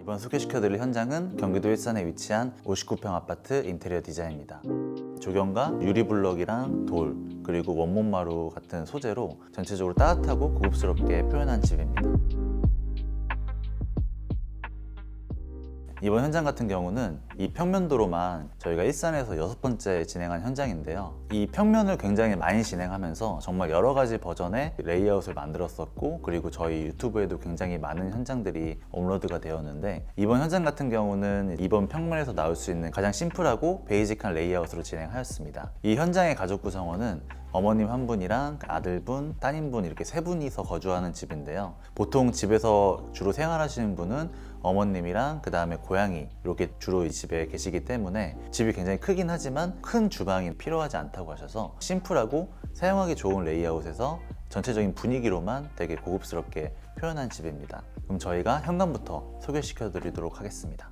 이번 소개시켜드릴 현장은 경기도 일산에 위치한 59평 아파트 인테리어 디자인입니다. 조경과 유리블럭이랑 돌, 그리고 원목마루 같은 소재로 전체적으로 따뜻하고 고급스럽게 표현한 집입니다. 이번 현장 같은 경우는 이 평면도로만 저희가 일산에서 6번째 진행한 현장인데요. 이 평면을 굉장히 많이 진행하면서 정말 여러 가지 버전의 레이아웃을 만들었었고, 그리고 저희 유튜브에도 굉장히 많은 현장들이 업로드가 되었는데, 이번 현장 같은 경우는 이번 평면에서 나올 수 있는 가장 심플하고 베이직한 레이아웃으로 진행하였습니다. 이 현장의 가족 구성원은 어머님 한 분이랑 아들분, 따님분 이렇게 세 분이서 거주하는 집인데요. 보통 집에서 주로 생활하시는 분은 어머님이랑 그 다음에 고양이 이렇게 주로 이 집에 계시기 때문에 집이 굉장히 크긴 하지만 큰 주방이 필요하지 않다고 하셔서 심플하고 사용하기 좋은 레이아웃에서 전체적인 분위기로만 되게 고급스럽게 표현한 집입니다. 그럼 저희가 현관부터 소개시켜 드리도록 하겠습니다.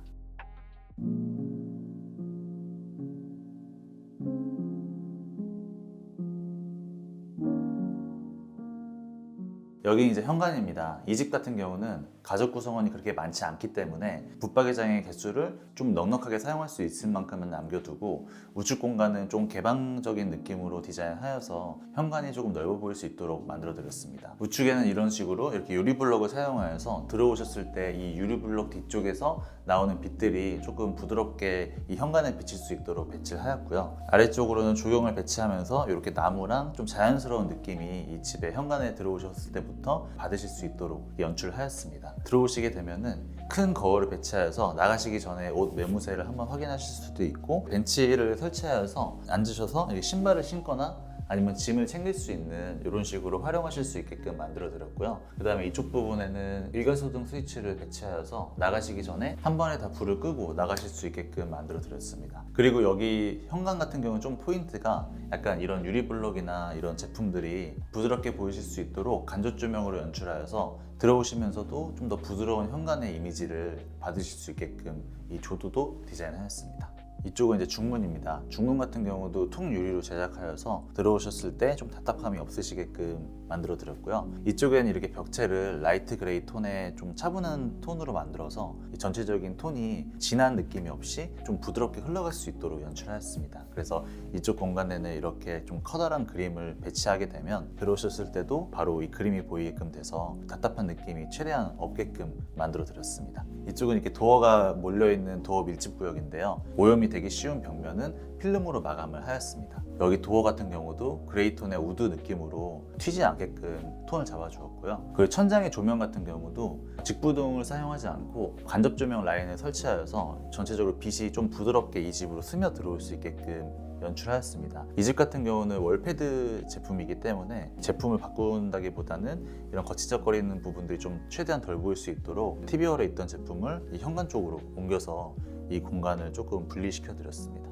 여기 이제 현관입니다. 이 집 같은 경우는 가족 구성원이 그렇게 많지 않기 때문에 붙박이장의 개수를 좀 넉넉하게 사용할 수 있을 만큼은 남겨두고, 우측 공간은 좀 개방적인 느낌으로 디자인하여서 현관이 조금 넓어 보일 수 있도록 만들어 드렸습니다. 우측에는 이런 식으로 이렇게 유리블럭을 사용하여서 들어오셨을 때 이 유리블럭 뒤쪽에서 나오는 빛들이 조금 부드럽게 이 현관에 비칠 수 있도록 배치를 하였고요. 아래쪽으로는 조경을 배치하면서 이렇게 나무랑 좀 자연스러운 느낌이 이 집의 현관에 들어오셨을 때부터 받으실 수 있도록 연출을 하였습니다. 들어오시게 되면은 큰 거울을 배치하여서 나가시기 전에 옷 매무새를 한번 확인하실 수도 있고, 벤치를 설치하여서 앉으셔서 신발을 신거나 아니면 짐을 챙길 수 있는 이런 식으로 활용하실 수 있게끔 만들어 드렸고요. 그 다음에 이쪽 부분에는 일괄소등 스위치를 배치하여서 나가시기 전에 한 번에 다 불을 끄고 나가실 수 있게끔 만들어 드렸습니다. 그리고 여기 현관 같은 경우는 좀 포인트가 약간 이런 유리블럭이나 이런 제품들이 부드럽게 보이실 수 있도록 간접 조명으로 연출하여서 들어오시면서도 좀 더 부드러운 현관의 이미지를 받으실 수 있게끔 이 조도도 디자인하였습니다. 이쪽은 이제 중문입니다. 중문 같은 경우도 통유리로 제작하여서 들어오셨을 때 좀 답답함이 없으시게끔 만들어 드렸고요. 이쪽에는 이렇게 벽체를 라이트 그레이 톤의 좀 차분한 톤으로 만들어서 전체적인 톤이 진한 느낌이 없이 좀 부드럽게 흘러갈 수 있도록 연출하였습니다. 그래서 이쪽 공간에는 이렇게 좀 커다란 그림을 배치하게 되면 들어오셨을 때도 바로 이 그림이 보이게끔 돼서 답답한 느낌이 최대한 없게끔 만들어 드렸습니다. 이쪽은 이렇게 도어가 몰려있는 도어 밀집 구역인데요. 오염이 되기 쉬운 벽면은 필름으로 마감을 하였습니다. 여기 도어 같은 경우도 그레이 톤의 우드 느낌으로 튀지 않게끔 톤을 잡아주었고요. 그리고 천장의 조명 같은 경우도 직부등을 사용하지 않고 간접 조명 라인을 설치하여서 전체적으로 빛이 좀 부드럽게 이 집으로 스며 들어올 수 있게끔 연출하였습니다. 이 집 같은 경우는 월패드 제품이기 때문에 제품을 바꾼다기보다는 이런 거치적거리는 부분들이 좀 최대한 덜 보일 수 있도록 TV홀에 있던 제품을 이 현관 쪽으로 옮겨서 이 공간을 조금 분리시켜 드렸습니다.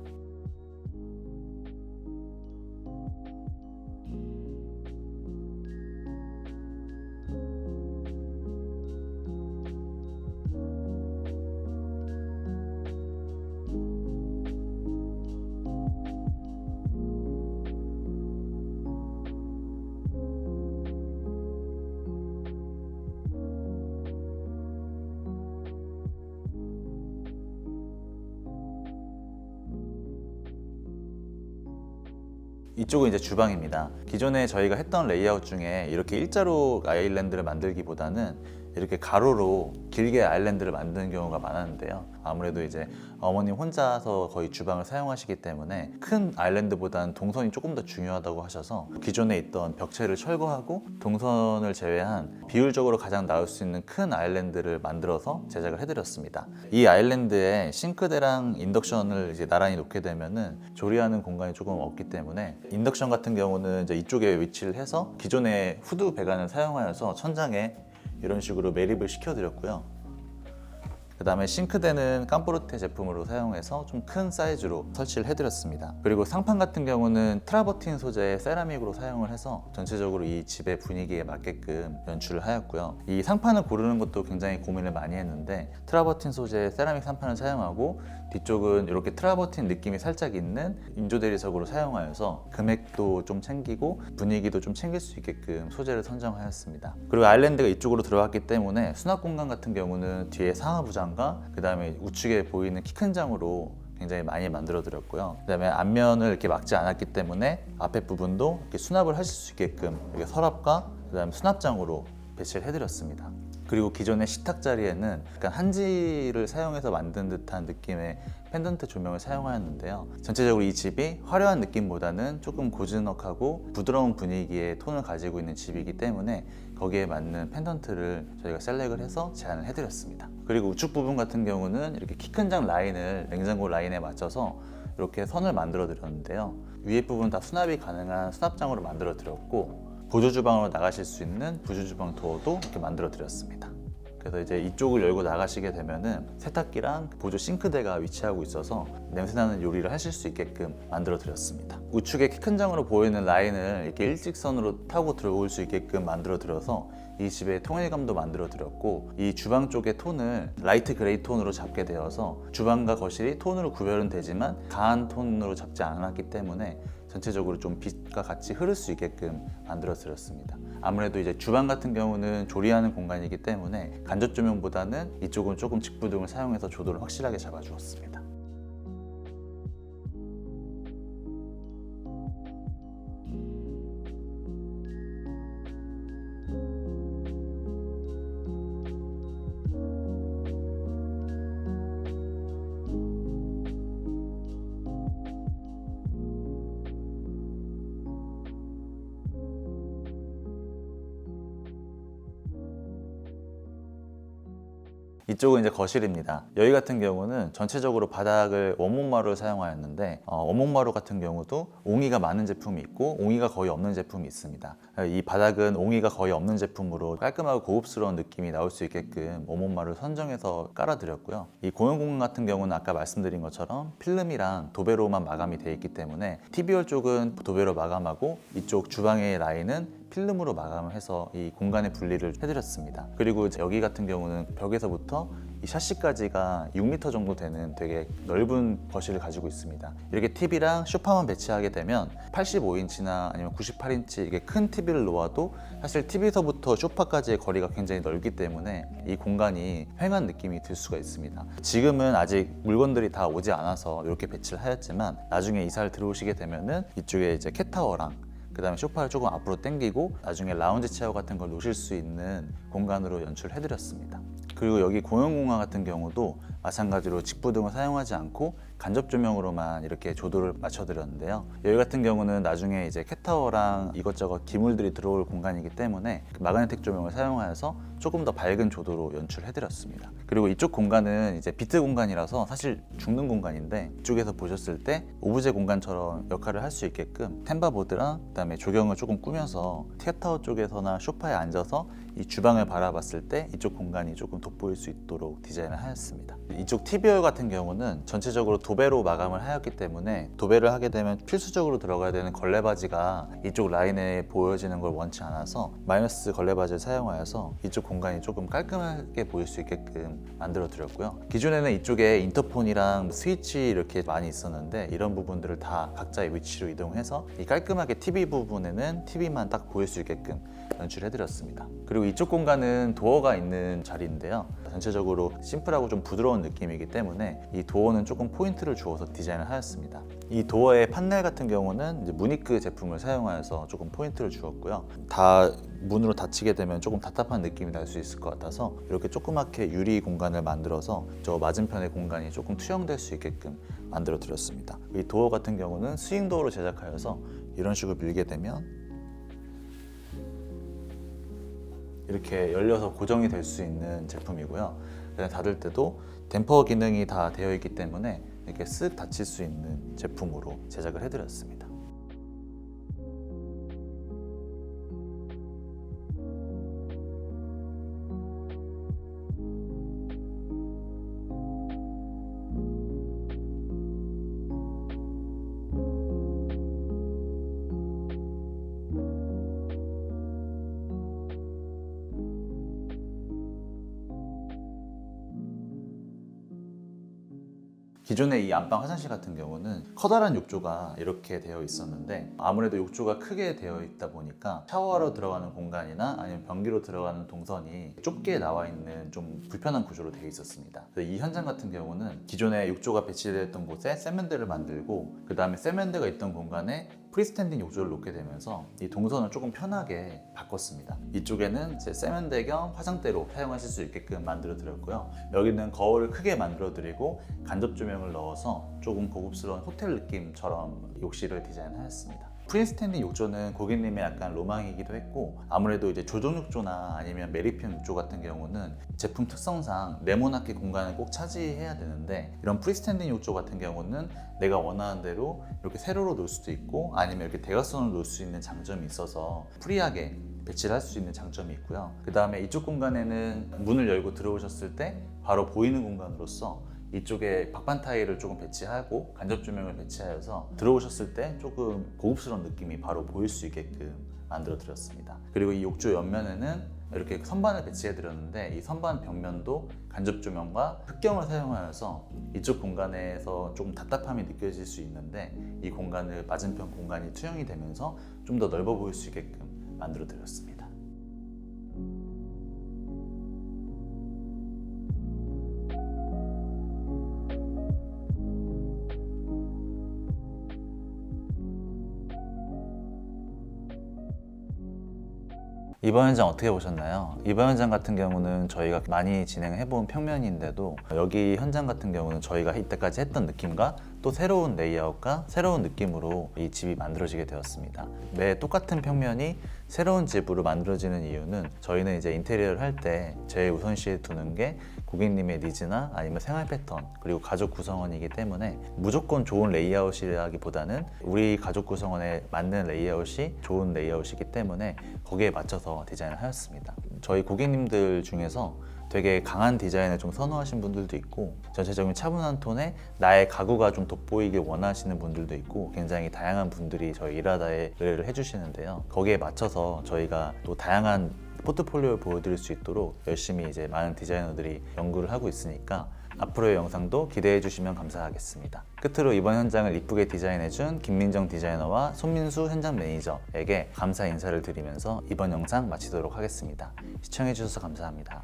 이쪽은 이제 주방입니다. 기존에 저희가 했던 레이아웃 중에 이렇게 일자로 아일랜드를 만들기보다는 이렇게 가로로 길게 아일랜드를 만드는 경우가 많았는데요. 아무래도 이제 어머님 혼자서 거의 주방을 사용하시기 때문에 큰 아일랜드보다는 동선이 조금 더 중요하다고 하셔서 기존에 있던 벽체를 철거하고 동선을 제외한 비율적으로 가장 나올 수 있는 큰 아일랜드를 만들어서 제작을 해드렸습니다. 이 아일랜드에 싱크대랑 인덕션을 이제 나란히 놓게 되면은 조리하는 공간이 조금 없기 때문에 인덕션 같은 경우는 이제 이쪽에 위치를 해서 기존의 후드 배관을 사용하여서 천장에 이런 식으로 매립을 시켜드렸고요. 그 다음에 싱크대는 깜포르테 제품으로 사용해서 좀 큰 사이즈로 설치를 해드렸습니다. 그리고 상판 같은 경우는 트라버틴 소재의 세라믹으로 사용을 해서 전체적으로 이 집의 분위기에 맞게끔 연출을 하였고요. 이 상판을 고르는 것도 굉장히 고민을 많이 했는데 트라버틴 소재의 세라믹 상판을 사용하고 뒤쪽은 이렇게 트라버틴 느낌이 살짝 있는 인조 대리석으로 사용하여서 금액도 좀 챙기고 분위기도 좀 챙길 수 있게끔 소재를 선정하였습니다. 그리고 아일랜드가 이쪽으로 들어갔기 때문에 수납 공간 같은 경우는 뒤에 상하부장 주방과 그 다음에 우측에 보이는 키 큰 장으로 굉장히 많이 만들어 드렸고요. 그 다음에 앞면을 이렇게 막지 않았기 때문에 앞에 부분도 이렇게 수납을 하실 수 있게끔 이렇게 서랍과 그 다음에 수납장으로 배치를 해드렸습니다. 그리고 기존의 식탁 자리에는 약간 한지를 사용해서 만든 듯한 느낌의 펜던트 조명을 사용하였는데요. 전체적으로 이 집이 화려한 느낌보다는 조금 고즈넉하고 부드러운 분위기의 톤을 가지고 있는 집이기 때문에 거기에 맞는 펜던트를 저희가 셀렉을 해서 제안을 해드렸습니다. 그리고 우측 부분 같은 경우는 이렇게 키 큰 장 라인을 냉장고 라인에 맞춰서 이렇게 선을 만들어 드렸는데요. 위에 부분 다 수납이 가능한 수납장으로 만들어 드렸고, 보조 주방으로 나가실 수 있는 부조 주방 도어도 이렇게 만들어 드렸습니다. 그래서 이제 이쪽을 열고 나가시게 되면은 세탁기랑 보조 싱크대가 위치하고 있어서 냄새나는 요리를 하실 수 있게끔 만들어 드렸습니다. 우측에 키 큰 장으로 보이는 라인을 이렇게 일직선으로 타고 들어올 수 있게끔 만들어 드려서 이 집의 통일감도 만들어 드렸고, 이 주방 쪽의 톤을 라이트 그레이 톤으로 잡게 되어서 주방과 거실이 톤으로 구별은 되지만 강한 톤으로 잡지 않았기 때문에 전체적으로 좀 빛과 같이 흐를 수 있게끔 만들어 드렸습니다. 아무래도 이제 주방 같은 경우는 조리하는 공간이기 때문에 간접 조명보다는 이쪽은 조금 직부등을 사용해서 조도를 확실하게 잡아 주었습니다. 이쪽은 이제 거실입니다. 여기 같은 경우는 전체적으로 바닥을 원목마루를 사용하였는데, 원목마루 같은 경우도 옹이가 많은 제품이 있고 옹이가 거의 없는 제품이 있습니다. 이 바닥은 옹이가 거의 없는 제품으로 깔끔하고 고급스러운 느낌이 나올 수 있게끔 원목마루를 선정해서 깔아드렸고요. 이 공용 공간 같은 경우는 아까 말씀드린 것처럼 필름이랑 도배로만 마감이 되어 있기 때문에 TV홀 쪽은 도배로 마감하고 이쪽 주방의 라인은 필름으로 마감을 해서 이 공간의 분리를 해드렸습니다. 그리고 여기 같은 경우는 벽에서부터 이 샤시까지가 6m 정도 되는 되게 넓은 거실을 가지고 있습니다. 이렇게 TV랑 소파만 배치하게 되면 85인치나 아니면 98인치 이게 큰 TV를 놓아도 사실 TV서부터 소파까지의 거리가 굉장히 넓기 때문에 이 공간이 휑한 느낌이 들 수가 있습니다. 지금은 아직 물건들이 다 오지 않아서 이렇게 배치를 하였지만 나중에 이사를 들어오시게 되면은 이쪽에 이제 캣타워랑 그 다음에 소파를 조금 앞으로 당기고 나중에 라운지 체어 같은 걸 놓으실 수 있는 공간으로 연출해드렸습니다. 그리고 여기 공용 공간 같은 경우도 마찬가지로 직부등을 사용하지 않고 간접 조명으로만 이렇게 조도를 맞춰드렸는데요. 여기 같은 경우는 나중에 이제 캣타워랑 이것저것 기물들이 들어올 공간이기 때문에 마그네틱 조명을 사용하여서 조금 더 밝은 조도로 연출해드렸습니다. 그리고 이쪽 공간은 이제 비트 공간이라서 사실 죽는 공간인데, 이쪽에서 보셨을 때 오브제 공간처럼 역할을 할 수 있게끔 템바보드랑 그다음에 조경을 조금 꾸며서 캣타워 쪽에서나 소파에 앉아서 이 주방을 바라봤을 때 이쪽 공간이 조금 돋보일 수 있도록 디자인을 하였습니다. 이쪽 TV홀 같은 경우는 전체적으로 도배로 마감을 하였기 때문에 도배를 하게 되면 필수적으로 들어가야 되는 걸레바지가 이쪽 라인에 보여지는 걸 원치 않아서 마이너스 걸레바지를 사용하여서 이쪽 공간이 조금 깔끔하게 보일 수 있게끔 만들어 드렸고요. 기존에는 이쪽에 인터폰이랑 스위치 이렇게 많이 있었는데 이런 부분들을 다 각자의 위치로 이동해서 이 깔끔하게 TV 부분에는 TV만 딱 보일 수 있게끔 연출해 드렸습니다. 그리고 이쪽 공간은 도어가 있는 자리인데요. 전체적으로 심플하고 좀 부드러운 느낌이기 때문에 이 도어는 조금 포인트를 주어서 디자인을 하였습니다. 이 도어의 판넬 같은 경우는 이제 무니크 제품을 사용하여서 조금 포인트를 주었고요. 다 문으로 닫히게 되면 조금 답답한 느낌이 날 수 있을 것 같아서 이렇게 조그맣게 유리 공간을 만들어서 저 맞은편의 공간이 조금 투영될 수 있게끔 만들어 드렸습니다. 이 도어 같은 경우는 스윙 도어로 제작하여서 이런 식으로 밀게 되면 이렇게 열려서 고정이 될 수 있는 제품이고요. 닫을 때도 댐퍼 기능이 다 되어 있기 때문에 이렇게 쓱 닫힐 수 있는 제품으로 제작을 해드렸습니다. 기존의 이 안방 화장실 같은 경우는 커다란 욕조가 이렇게 되어 있었는데 아무래도 욕조가 크게 되어 있다 보니까 샤워하러 들어가는 공간이나 아니면 변기로 들어가는 동선이 좁게 나와 있는 좀 불편한 구조로 되어 있었습니다. 그래서 이 현장 같은 경우는 기존에 욕조가 배치되었던 곳에 세면대를 만들고 그 다음에 세면대가 있던 공간에 프리스탠딩 욕조를 놓게 되면서 이 동선을 조금 편하게 바꿨습니다. 이쪽에는 이제 세면대 겸 화장대로 사용하실 수 있게끔 만들어 드렸고요. 여기는 거울을 크게 만들어 드리고 간접 조명을 넣어서 조금 고급스러운 호텔 느낌처럼 욕실을 디자인하였습니다. 프리스탠딩 욕조는 고객님의 약간 로망이기도 했고 아무래도 이제 조정 욕조나 아니면 메리평 욕조 같은 경우는 제품 특성상 네모나게 공간을 꼭 차지해야 되는데 이런 프리스탠딩 욕조 같은 경우는 내가 원하는 대로 이렇게 세로로 놓을 수도 있고 아니면 이렇게 대각선으로 놓을 수 있는 장점이 있어서 프리하게 배치를 할 수 있는 장점이 있고요. 그 다음에 이쪽 공간에는 문을 열고 들어오셨을 때 바로 보이는 공간으로서 이쪽에 박반 타일을 조금 배치하고 간접 조명을 배치하여서 들어오셨을 때 조금 고급스러운 느낌이 바로 보일 수 있게끔 만들어 드렸습니다. 그리고 이 욕조 옆면에는 이렇게 선반을 배치해 드렸는데 이 선반 벽면도 간접 조명과 흑경을 사용하여서 이쪽 공간에서 조금 답답함이 느껴질 수 있는데 이 공간을 맞은편 공간이 투영이 되면서 좀 더 넓어 보일 수 있게끔 만들어 드렸습니다. 이번 현장 어떻게 보셨나요? 이번 현장 같은 경우는 저희가 많이 진행해본 평면인데도 여기 현장 같은 경우는 저희가 이때까지 했던 느낌과 또 새로운 레이아웃과 새로운 느낌으로 이 집이 만들어지게 되었습니다. 매 똑같은 평면이 새로운 집으로 만들어지는 이유는 저희는 이제 인테리어를 할 때 제일 우선시에 두는 게 고객님의 니즈나 아니면 생활 패턴 그리고 가족 구성원이기 때문에 무조건 좋은 레이아웃이라기보다는 우리 가족 구성원에 맞는 레이아웃이 좋은 레이아웃이기 때문에 거기에 맞춰서 디자인을 하였습니다. 저희 고객님들 중에서 되게 강한 디자인을 좀 선호하시는 분들도 있고 전체적인 차분한 톤에 나의 가구가 좀 돋보이길 원하시는 분들도 있고 굉장히 다양한 분들이 저희 일하다에 의뢰를 해주시는데요. 거기에 맞춰서 저희가 또 다양한 포트폴리오를 보여드릴 수 있도록 열심히 이제 많은 디자이너들이 연구를 하고 있으니까 앞으로의 영상도 기대해 주시면 감사하겠습니다. 끝으로 이번 현장을 이쁘게 디자인해준 김민정 디자이너와 손민수 현장 매니저에게 감사 인사를 드리면서 이번 영상 마치도록 하겠습니다. 시청해 주셔서 감사합니다.